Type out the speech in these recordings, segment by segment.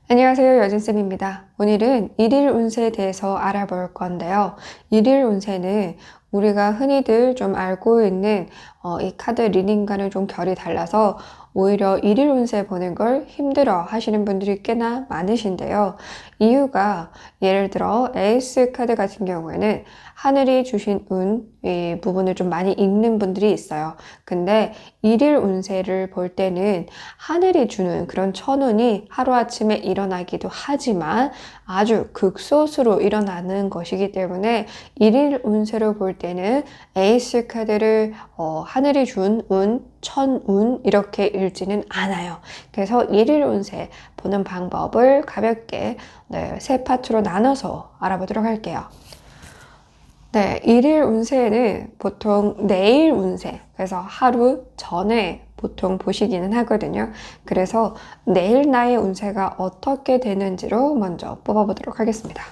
안녕하세요. 여진쌤입니다. 오늘은 일일 운세에 대해서 알아볼 건데요. 일일 운세는 우리가 흔히들 좀 알고 있는 이 카드 리딩과는 좀 결이 달라서 오히려 일일 운세 보는 걸 힘들어 하시는 분들이 꽤나 많으신데요. 이유가 예를 들어 에이스 카드 같은 경우에는 하늘이 주신 운, 이 부분을 좀 많이 읽는 분들이 있어요. 근데 일일 운세를 볼 때는 하늘이 주는 그런 천운이 하루아침에 일어나기도 하지만 아주 극소수로 일어나는 것이기 때문에 일일 운세로 볼 때는 에이스 카드를 하늘이 준 운, 천운 이렇게 읽지는 않아요. 그래서 일일 운세 보는 방법을 가볍게 세 파트로 나눠서 알아보도록 할게요. 네, 일일 운세는 보통 내일 운세, 그래서 하루 전에 보통 보시기는 하거든요. 그래서 내일 나의 운세가 어떻게 되는지로 먼저 뽑아보도록 하겠습니다.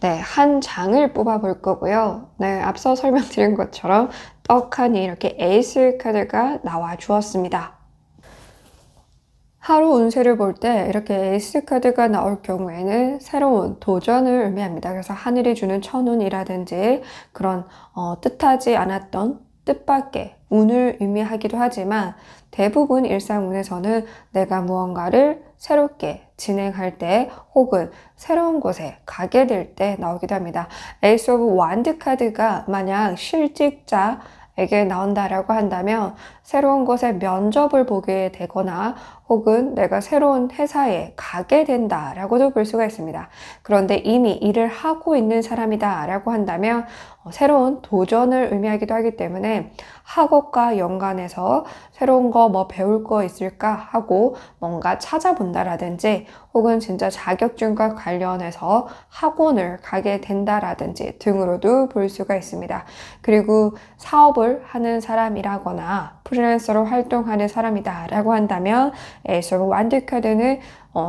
네, 한 장을 뽑아볼 거고요. 네, 앞서 설명드린 것처럼 떡하니 이렇게 에이스 카드가 나와 주었습니다. 하루 운세를 볼 때 이렇게 에이스 카드가 나올 경우에는 새로운 도전을 의미합니다. 그래서 하늘이 주는 천운이라든지 그런 뜻하지 않았던 뜻밖의 운을 의미하기도 하지만 대부분 일상운에서는 내가 무언가를 새롭게 진행할 때 혹은 새로운 곳에 가게 될 때 나오기도 합니다. 에이스 오브 완드 카드가 만약 실직자에게 나온다라고 한다면 새로운 곳에 면접을 보게 되거나 혹은 내가 새로운 회사에 가게 된다라고도 볼 수가 있습니다. 그런데 이미 일을 하고 있는 사람이다 라고 한다면 새로운 도전을 의미하기도 하기 때문에 학업과 연관해서 새로운 거 뭐 배울 거 있을까 하고 뭔가 찾아본다라든지 혹은 진짜 자격증과 관련해서 학원을 가게 된다라든지 등으로도 볼 수가 있습니다. 그리고 사업을 하는 사람이라거나 프리랜서로 활동하는 사람이다 라고 한다면 에이스 오브 완드 카드는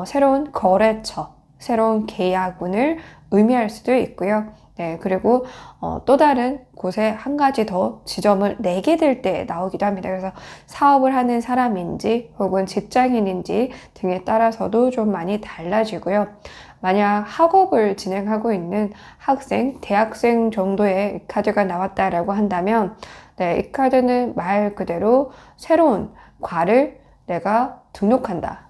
새로운 거래처, 새로운 계약운을 의미할 수도 있고요. 네, 그리고 또 다른 곳에 한 가지 더 지점을 내게 될 때 나오기도 합니다. 그래서 사업을 하는 사람인지 혹은 직장인인지 등에 따라서도 좀 많이 달라지고요. 만약 학업을 진행하고 있는 학생, 대학생 정도의 카드가 나왔다라고 한다면 네, 이 카드는 말 그대로 새로운 과를 내가 등록한다.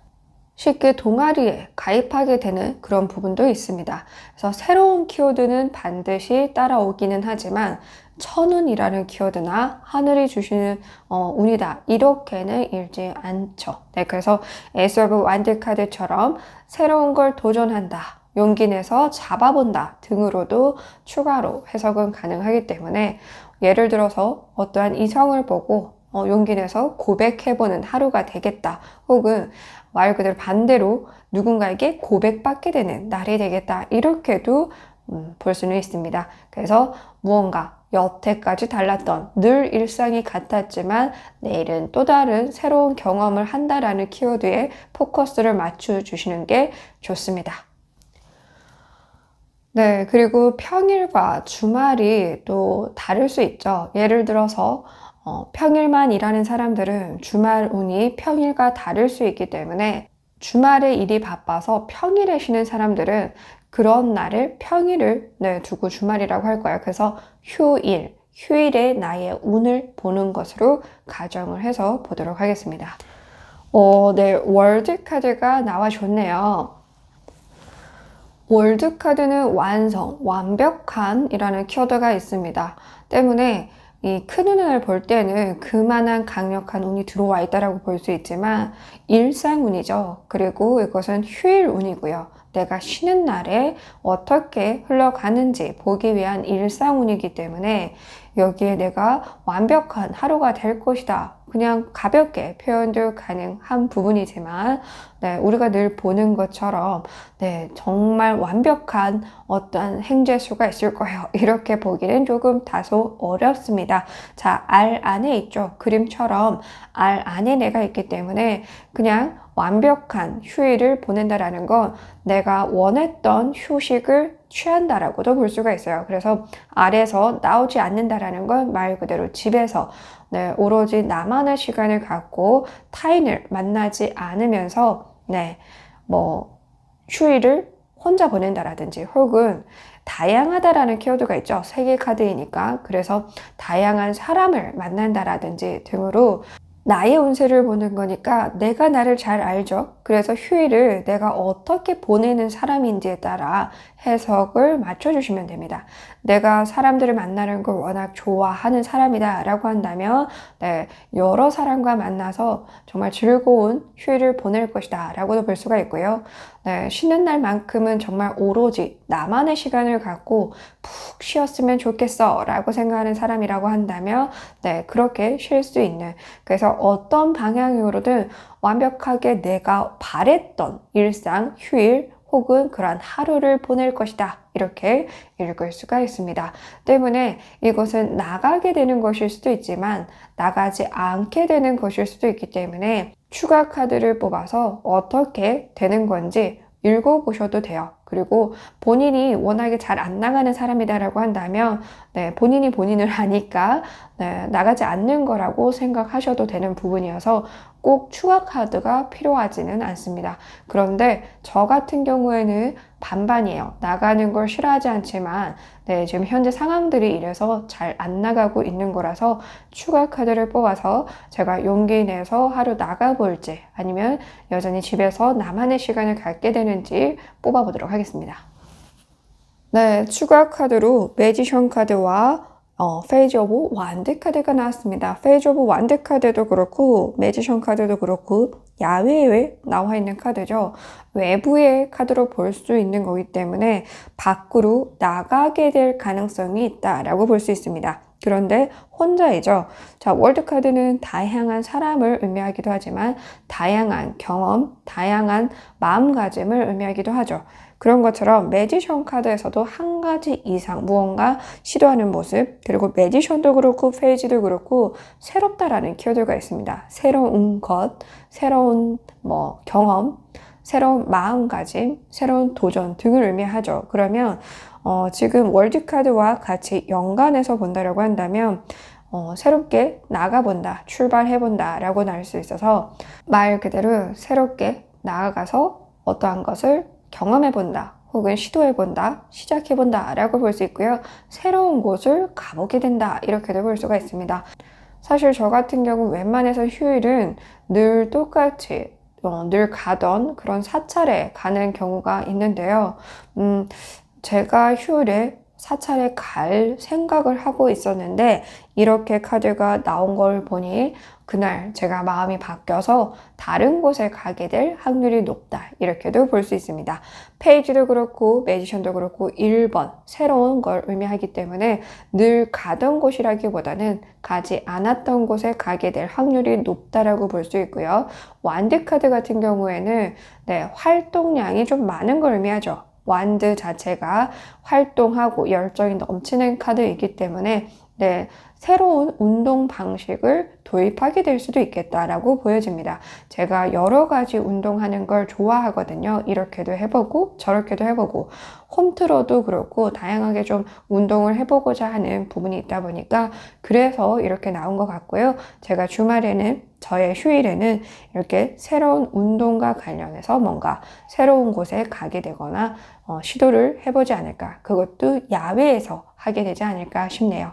쉽게 동아리에 가입하게 되는 그런 부분도 있습니다. 그래서 새로운 키워드는 반드시 따라오기는 하지만 천운이라는 키워드나 하늘이 주시는 운이다 이렇게는 읽지 않죠. 네, 그래서 에이스 오브 완드 카드처럼 새로운 걸 도전한다, 용기 내서 잡아본다 등으로도 추가로 해석은 가능하기 때문에 예를 들어서 어떠한 이성을 보고 용기 내서 고백해보는 하루가 되겠다 혹은 말 그대로 반대로 누군가에게 고백받게 되는 날이 되겠다 이렇게도 볼 수는 있습니다. 그래서 무언가 여태까지 달랐던 늘 일상이 같았지만 내일은 또 다른 새로운 경험을 한다라는 키워드에 포커스를 맞춰 주시는 게 좋습니다. 네, 그리고 평일과 주말이 또 다를 수 있죠. 예를 들어서 평일만 일하는 사람들은 주말 운이 평일과 다를 수 있기 때문에 주말에 일이 바빠서 평일에 쉬는 사람들은 그런 날을 평일을 두고 주말이라고 할 거예요. 그래서 휴일에 나의 운을 보는 것으로 가정을 해서 보도록 하겠습니다. 네, 월드 카드가 나와줬네요. 월드 카드는 완성, 완벽한 이라는 키워드가 있습니다. 때문에 이 큰 운을 볼 때는 그만한 강력한 운이 들어와 있다라고 볼 수 있지만 일상운이죠. 그리고 이것은 휴일운이고요. 내가 쉬는 날에 어떻게 흘러가는지 보기 위한 일상운이기 때문에 여기에 내가 완벽한 하루가 될 것이다. 그냥 가볍게 표현도 가능한 부분이지만 네, 우리가 늘 보는 것처럼 네, 정말 완벽한 어떤 행재수가 있을 거예요. 이렇게 보기는 조금 다소 어렵습니다. 자, 알 안에 있죠. 그림처럼 알 안에 내가 있기 때문에 그냥 완벽한 휴일을 보낸다라는 건 내가 원했던 휴식을 취한다라고도 볼 수가 있어요. 그래서 알에서 나오지 않는다라는 건 말 그대로 집에서 네, 오로지 나만의 시간을 갖고 타인을 만나지 않으면서 네, 뭐 휴일을 혼자 보낸다라든지 혹은 다양하다라는 키워드가 있죠. 3개 카드이니까. 그래서 다양한 사람을 만난다라든지 등으로 나의 운세를 보는 거니까 내가 나를 잘 알죠. 그래서 휴일을 내가 어떻게 보내는 사람인지에 따라 해석을 맞춰주시면 됩니다. 내가 사람들을 만나는 걸 워낙 좋아하는 사람이다 라고 한다면 네, 여러 사람과 만나서 정말 즐거운 휴일을 보낼 것이다 라고도 볼 수가 있고요. 네, 쉬는 날만큼은 정말 오로지 나만의 시간을 갖고 푹 쉬었으면 좋겠어 라고 생각하는 사람이라고 한다면 네, 그렇게 쉴 수 있는, 그래서 어떤 방향으로든 완벽하게 내가 바랬던 일상, 휴일 혹은 그러한 하루를 보낼 것이다. 이렇게 읽을 수가 있습니다. 때문에 이것은 나가게 되는 것일 수도 있지만 나가지 않게 되는 것일 수도 있기 때문에 추가 카드를 뽑아서 어떻게 되는 건지 읽어보셔도 돼요. 그리고 본인이 워낙에 잘 안 나가는 사람이다라고 한다면 네, 본인이 본인을 아니까 네, 나가지 않는 거라고 생각하셔도 되는 부분이어서 꼭 추가 카드가 필요하지는 않습니다. 그런데 저 같은 경우에는 반반이에요. 나가는 걸 싫어하지 않지만 네, 지금 현재 상황들이 이래서 잘 안 나가고 있는 거라서 추가 카드를 뽑아서 제가 용기 내서 하루 나가볼지 아니면 여전히 집에서 나만의 시간을 갖게 되는지 뽑아보도록 하겠습니다. 네, 추가 카드로 매지션 카드와 페이지 오브 완드 카드가 나왔습니다. 페이지 오브 완드 카드도 그렇고 매지션 카드도 그렇고 야외에 나와 있는 카드죠. 외부의 카드로 볼 수 있는 거기 때문에 밖으로 나가게 될 가능성이 있다라고 볼 수 있습니다. 그런데 혼자이죠. 자, 월드 카드는 다양한 사람을 의미하기도 하지만 다양한 경험, 다양한 마음가짐을 의미하기도 하죠. 그런 것처럼 매지션 카드에서도 한 가지 이상 무언가 시도하는 모습, 그리고 매지션도 그렇고 페이지도 그렇고 새롭다라는 키워드가 있습니다. 새로운 것, 새로운 경험, 새로운 마음가짐, 새로운 도전 등을 의미하죠. 그러면 지금 월드카드와 같이 연관해서 본다라고 한다면 새롭게 나가본다, 출발해본다 라고 나올 수 있어서 말 그대로 새롭게 나아가서 어떠한 것을 경험해본다 혹은 시도해본다, 시작해본다 라고 볼 수 있고요. 새로운 곳을 가보게 된다 이렇게도 볼 수가 있습니다. 사실 저 같은 경우 웬만해서 휴일은 늘 똑같이 늘 가던 그런 사찰에 가는 경우가 있는데요. 제가 휴일에 사찰에 갈 생각을 하고 있었는데 이렇게 카드가 나온 걸 보니 그날 제가 마음이 바뀌어서 다른 곳에 가게 될 확률이 높다 이렇게도 볼 수 있습니다. 페이지도 그렇고 매지션도 그렇고 1번 새로운 걸 의미하기 때문에 늘 가던 곳이라기보다는 가지 않았던 곳에 가게 될 확률이 높다라고 볼 수 있고요. 완드 카드 같은 경우에는 네, 활동량이 좀 많은 걸 의미하죠. 완드 자체가 활동하고 열정이 넘치는 카드이기 때문에 네, 새로운 운동 방식을 도입하게 될 수도 있겠다라고 보여집니다. 제가 여러 가지 운동하는 걸 좋아하거든요. 이렇게도 해보고 저렇게도 해보고 홈트로도 그렇고 다양하게 좀 운동을 해보고자 하는 부분이 있다 보니까 그래서 이렇게 나온 것 같고요. 제가 주말에는 저의 휴일에는 이렇게 새로운 운동과 관련해서 뭔가 새로운 곳에 가게 되거나 시도를 해보지 않을까. 그것도 야외에서 하게 되지 않을까 싶네요.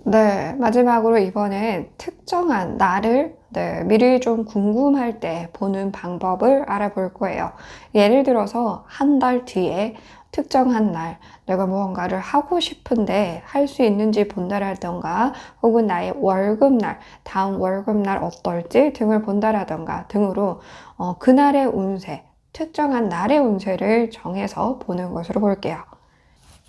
네, 마지막으로 이번엔 특정한 날을 미리 좀 궁금할 때 보는 방법을 알아볼 거예요. 예를 들어서 한 달 뒤에 특정한 날 내가 무언가를 하고 싶은데 할 수 있는지 본다라던가 혹은 나의 월급날, 다음 월급날 어떨지 등을 본다라던가 등으로 그날의 운세, 특정한 날의 운세를 정해서 보는 것으로 볼게요.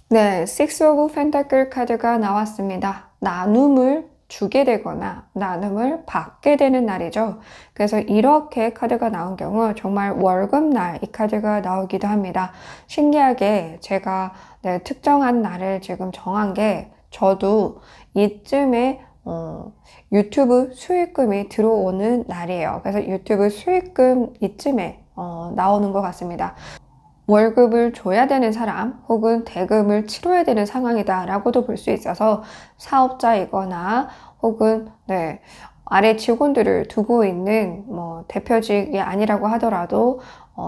네, Six of Pentacle 카드가 나왔습니다. 나눔을 주게 되거나 나눔을 받게 되는 날이죠. 그래서 이렇게 카드가 나온 경우 정말 월급날 이 카드가 나오기도 합니다. 신기하게 제가 특정한 날을 지금 정한 게 저도 이쯤에 유튜브 수익금이 들어오는 날이에요. 그래서 유튜브 수익금 이쯤에 나오는 것 같습니다. 월급을 줘야 되는 사람 혹은 대금을 치러야 되는 상황이다 라고도 볼 수 있어서 사업자이거나 혹은 아래 직원들을 두고 있는 대표직이 아니라고 하더라도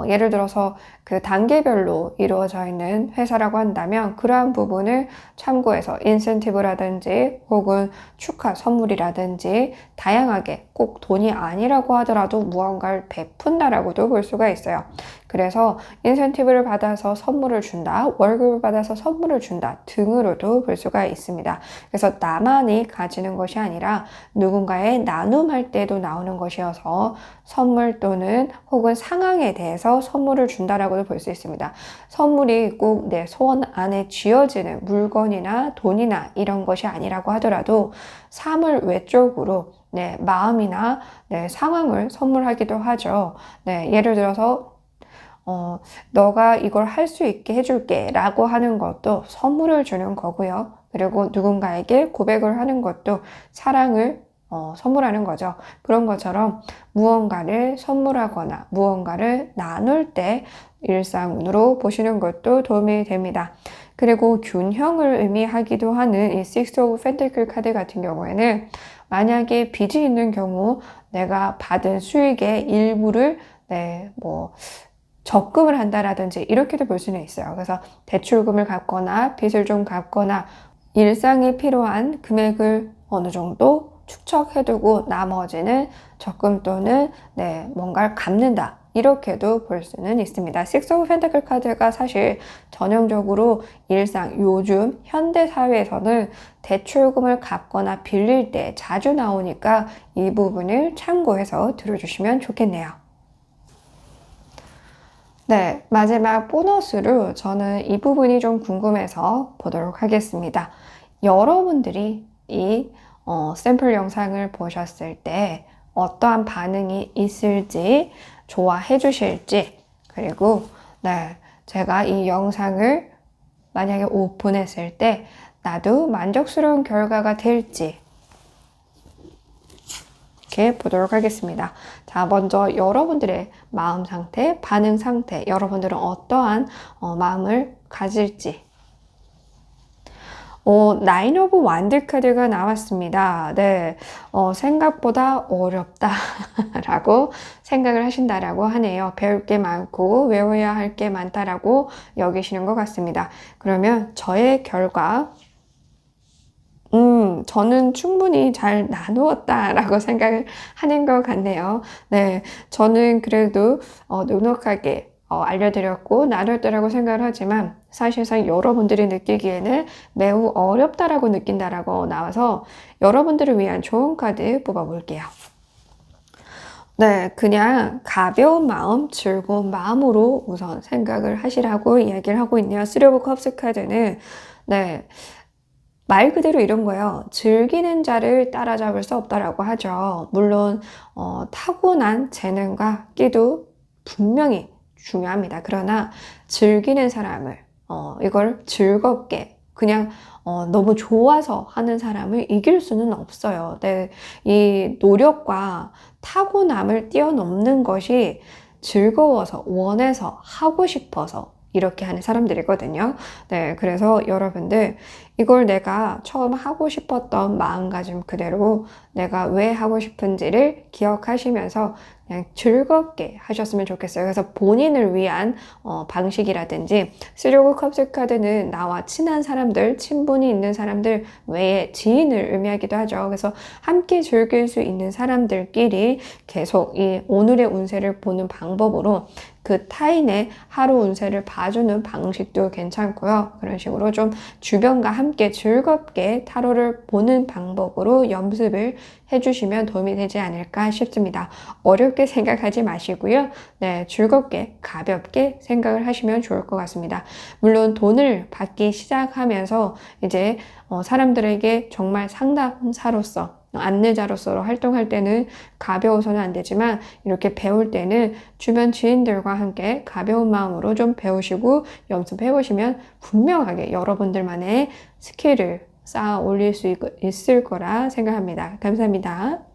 예를 들어서 그 단계별로 이루어져 있는 회사라고 한다면 그러한 부분을 참고해서 인센티브라든지 혹은 축하 선물이라든지 다양하게 꼭 돈이 아니라고 하더라도 무언가를 베푼다라고도 볼 수가 있어요. 그래서 인센티브를 받아서 선물을 준다, 월급을 받아서 선물을 준다 등으로도 볼 수가 있습니다. 그래서 나만이 가지는 것이 아니라 누군가의 나눔할 때도 나오는 것이어서 선물 또는 혹은 상황에 대해서 선물을 준다라고도 볼 수 있습니다. 선물이 꼭 내 손 안에 쥐어지는 물건이나 돈이나 이런 것이 아니라고 하더라도 사물 외적으로 마음이나 상황을 선물하기도 하죠. 예를 들어서 너가 이걸 할 수 있게 해줄게 라고 하는 것도 선물을 주는 거고요. 그리고 누군가에게 고백을 하는 것도 사랑을 선물하는 거죠. 그런 것처럼 무언가를 선물하거나 무언가를 나눌 때 일상운으로 보시는 것도 도움이 됩니다. 그리고 균형을 의미하기도 하는 이 Six of Pentacle 카드 같은 경우에는 만약에 빚이 있는 경우 내가 받은 수익의 일부를 적금을 한다라든지 이렇게도 볼 수는 있어요. 그래서 대출금을 갚거나 빚을 좀 갚거나 일상에 필요한 금액을 어느 정도 축적해두고 나머지는 적금 또는 뭔가를 갚는다. 이렇게도 볼 수는 있습니다. Six of Pentacle 카드가 사실 전형적으로 일상, 요즘 현대 사회에서는 대출금을 갚거나 빌릴 때 자주 나오니까 이 부분을 참고해서 들어주시면 좋겠네요. 마지막 보너스로 저는 이 부분이 좀 궁금해서 보도록 하겠습니다. 여러분들이 이 샘플 영상을 보셨을 때 어떠한 반응이 있을지, 좋아해 주실지, 그리고 제가 이 영상을 만약에 오픈했을 때 나도 만족스러운 결과가 될지 이렇게 보도록 하겠습니다. 자, 먼저 여러분들의 마음 상태, 반응 상태, 여러분들은 어떠한 마음을 가질지. 나인 오브 완드 카드가 나왔습니다. 생각보다 어렵다라고 생각을 하신다라고 하네요. 배울 게 많고 외워야 할 게 많다라고 여기시는 것 같습니다. 그러면 저의 결과, 저는 충분히 잘 나누었다라고 생각을 하는 것 같네요. 저는 그래도 넉넉하게 알려드렸고 나눴다라고 생각을 하지만 사실상 여러분들이 느끼기에는 매우 어렵다라고 느낀다라고 나와서 여러분들을 위한 좋은 카드 뽑아볼게요. 그냥 가벼운 마음, 즐거운 마음으로 우선 생각을 하시라고 이야기를 하고 있네요. 쓰리 오브 컵스 카드는 말 그대로 이런 거예요. 즐기는 자를 따라잡을 수 없다라고 하죠. 물론 타고난 재능과 끼도 분명히 중요합니다. 그러나 즐기는 사람을 이걸 즐겁게 그냥 너무 좋아서 하는 사람을 이길 수는 없어요. 이 노력과 타고남을 뛰어넘는 것이 즐거워서 원해서 하고 싶어서 이렇게 하는 사람들이거든요. 그래서 여러분들 이걸 내가 처음 하고 싶었던 마음가짐 그대로 내가 왜 하고 싶은지를 기억하시면서 그냥 즐겁게 하셨으면 좋겠어요. 그래서 본인을 위한 방식이라든지 쓰리 오브 컵스 카드는 나와 친한 사람들, 친분이 있는 사람들 외에 지인을 의미하기도 하죠. 그래서 함께 즐길 수 있는 사람들끼리 계속 이 오늘의 운세를 보는 방법으로 그 타인의 하루 운세를 봐주는 방식도 괜찮고요. 그런 식으로 좀 주변과 함께 즐겁게 타로를 보는 방법으로 연습을 해주시면 도움이 되지 않을까 싶습니다. 어렵게 생각하지 마시고요. 즐겁게 가볍게 생각을 하시면 좋을 것 같습니다. 물론 돈을 받기 시작하면서 이제 사람들에게 정말 상담사로서 안내자로서 활동할 때는 가벼워서는 안 되지만 이렇게 배울 때는 주변 지인들과 함께 가벼운 마음으로 좀 배우시고 연습해 보시면 분명하게 여러분들만의 스킬을 쌓아 올릴 수 있을 거라 생각합니다. 감사합니다.